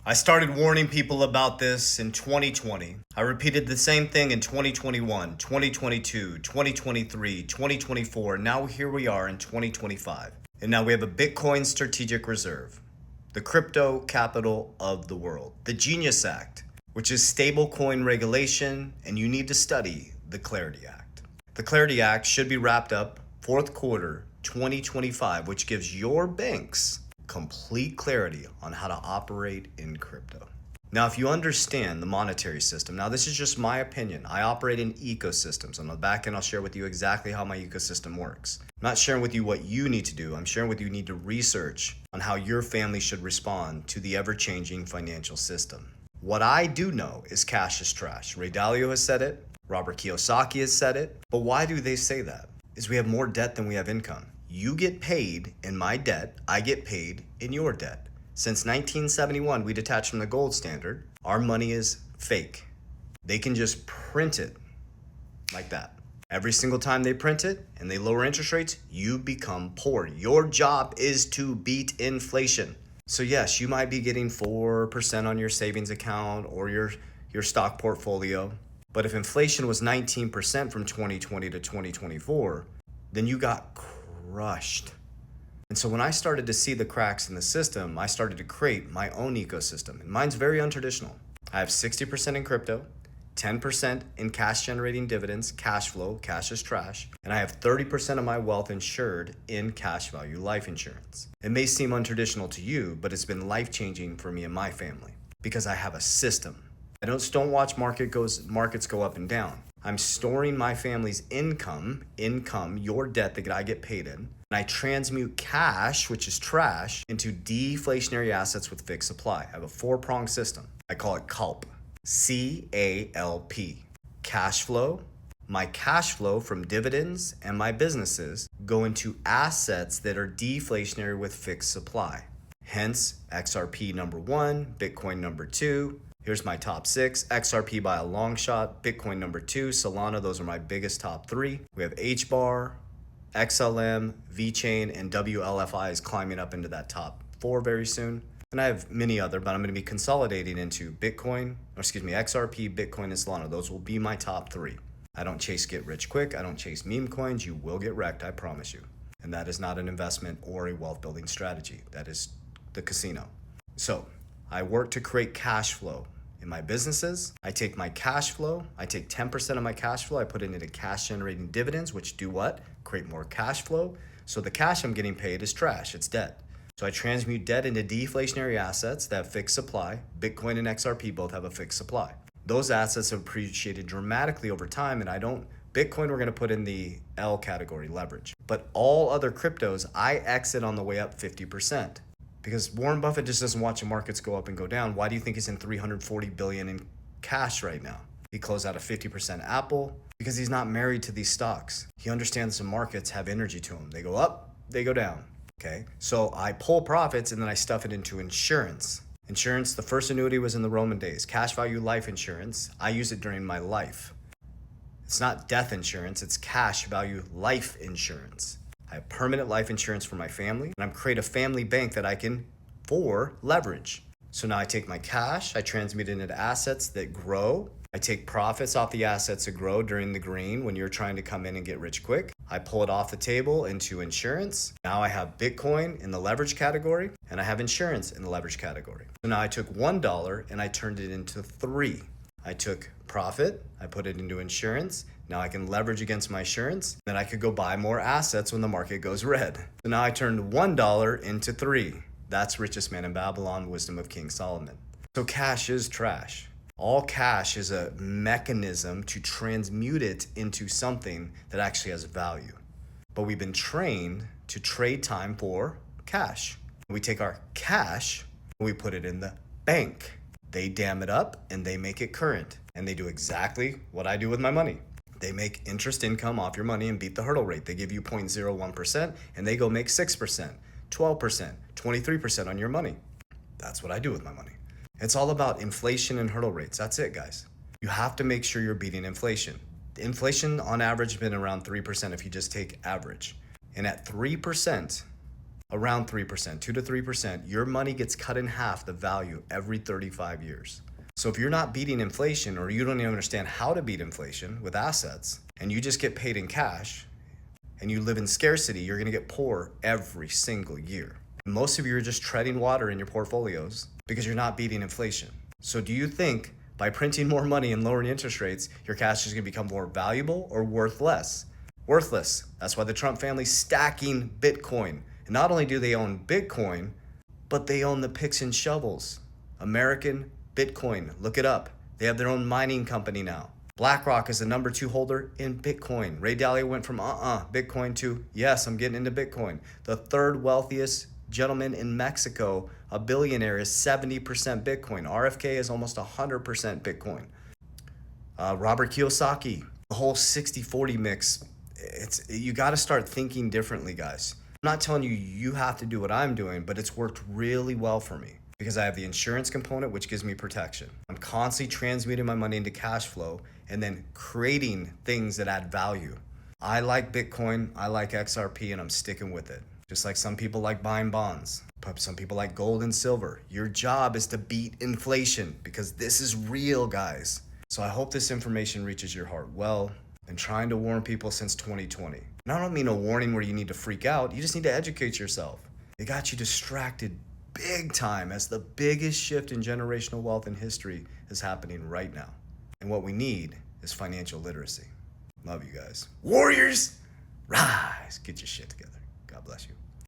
I started warning people about this in 2020. I repeated the same thing in 2021, 2022, 2023, 2024. Now here we are in 2025. And now we have a Bitcoin strategic reserve, the crypto capital of the world, the Genius Act, which is stablecoin regulation, and you need to study the Clarity Act. The Clarity Act should be wrapped up fourth quarter 2025, which gives your banks complete clarity on how to operate in crypto. Now, if you understand the monetary system, now this is just my opinion. I operate in ecosystems. On the back end, I'll share with you exactly how my ecosystem works. I'm not sharing with you what you need to do. I'm sharing with you need to research on how your family should respond to the ever-changing financial system. What I do know is cash is trash. Ray Dalio has said it. Robert Kiyosaki has said it. But why do they say that? Is we have more debt than we have income. You get paid in my debt, I get paid in your debt. Since 1971, we detached from the gold standard. Our money is fake. They can just print it like that. Every single time they print it and they lower interest rates, you become poor. Your job is to beat inflation. So yes, you might be getting 4% on your savings account or your stock portfolio. But if inflation was 19% from 2020 to 2024, then you got crushed. And so when I started to see the cracks in the system, I started to create my own ecosystem. And mine's very untraditional. I have 60% in crypto, 10% in cash generating dividends, cash flow, cash is trash, and I have 30% of my wealth insured in cash value life insurance. It may seem untraditional to you, but it's been life-changing for me and my family because I have a system. I don't watch markets go up and down. I'm storing my family's income, your debt that I get paid in, and I transmute cash, which is trash, into deflationary assets with fixed supply. I have a four-pronged system. I call it CALP, C-A-L-P. Cash flow. My cash flow from dividends and my businesses go into assets that are deflationary with fixed supply. Hence, XRP number 1, Bitcoin number 2. Here's my top 6. XRP by a long shot, Bitcoin number 2, Solana, those are my biggest top 3. We have HBAR, XLM, VeChain, and WLFI is climbing up into that top 4 very soon. And I have many other, but I'm going to be consolidating into XRP, Bitcoin, and Solana. Those will be my top 3. I don't chase get rich quick. I don't chase meme coins. You will get wrecked, I promise you. And that is not an investment or a wealth building strategy. That is the casino. So I work to create cash flow in my businesses. I take my cash flow, I take 10% of my cash flow, I put it into cash generating dividends, which do what? Create more cash flow. So the cash I'm getting paid is trash, it's debt. So I transmute debt into deflationary assets that have fixed supply. Bitcoin and XRP both have a fixed supply. Those assets have appreciated dramatically over time, and Bitcoin we're gonna put in the L category, leverage. But all other cryptos, I exit on the way up 50%. Because Warren Buffett just doesn't watch the markets go up and go down. Why do you think he's in $340 billion in cash right now? He closed out a 50% Apple because he's not married to these stocks. He understands the markets have energy to them. They go up, they go down. Okay, so I pull profits and then I stuff it into insurance. Insurance, the first annuity was in the Roman days. Cash value life insurance, I use it during my life. It's not death insurance, it's cash value life insurance. I have permanent life insurance for my family, and I'm create a family bank that I can for leverage. So now I take my cash, I transmit it into assets that grow. I take profits off the assets that grow during the green when you're trying to come in and get rich quick. I pull it off the table into insurance. Now I have Bitcoin in the leverage category, and I have insurance in the leverage category. So now I took $1 and I turned it into 3. I took profit, I put it into insurance. Now I can leverage against my insurance. Then I could go buy more assets when the market goes red. So now I turned $1 into 3. That's Richest Man in Babylon, Wisdom of King Solomon. So cash is trash. All cash is a mechanism to transmute it into something that actually has value. But we've been trained to trade time for cash. We take our cash and we put it in the bank. They dam it up and they make it current. And they do exactly what I do with my money. They make interest income off your money and beat the hurdle rate. They give you 0.01% and they go make 6%, 12%, 23% on your money. That's what I do with my money. It's all about inflation and hurdle rates. That's it, guys. You have to make sure you're beating inflation. Inflation on average has been around 3% if you just take average. And at 3%, around 3%, 2 to 3%, your money gets cut in half the value every 35 years. So if you're not beating inflation, or you don't even understand how to beat inflation with assets, and you just get paid in cash, and you live in scarcity, you're gonna get poor every single year. Most of you are just treading water in your portfolios because you're not beating inflation. So do you think by printing more money and lowering interest rates, your cash is gonna become more valuable or worth less? Worthless. That's why the Trump family's stacking Bitcoin. And not only do they own Bitcoin, but they own the picks and shovels. American Bitcoin, look it up. They have their own mining company now. BlackRock is the number 2 holder in Bitcoin. Ray Dalio went from Bitcoin to yes, I'm getting into Bitcoin. The 3rd wealthiest gentleman in Mexico, a billionaire, is 70% Bitcoin. RFK is almost 100% Bitcoin. Robert Kiyosaki, the whole 60-40 mix. You got to start thinking differently, guys. I'm not telling you you have to do what I'm doing, but it's worked really well for me because I have the insurance component, which gives me protection. I'm constantly transmuting my money into cash flow and then creating things that add value. I like Bitcoin, I like XRP, and I'm sticking with it. Just like some people like buying bonds, but some people like gold and silver. Your job is to beat inflation because this is real, guys. So I hope this information reaches your heart well. And trying to warn people since 2020. And I don't mean a warning where you need to freak out. You just need to educate yourself. It got you distracted big time as the biggest shift in generational wealth in history is happening right now. And what we need is financial literacy. Love you guys. Warriors, rise. Get your shit together. God bless you.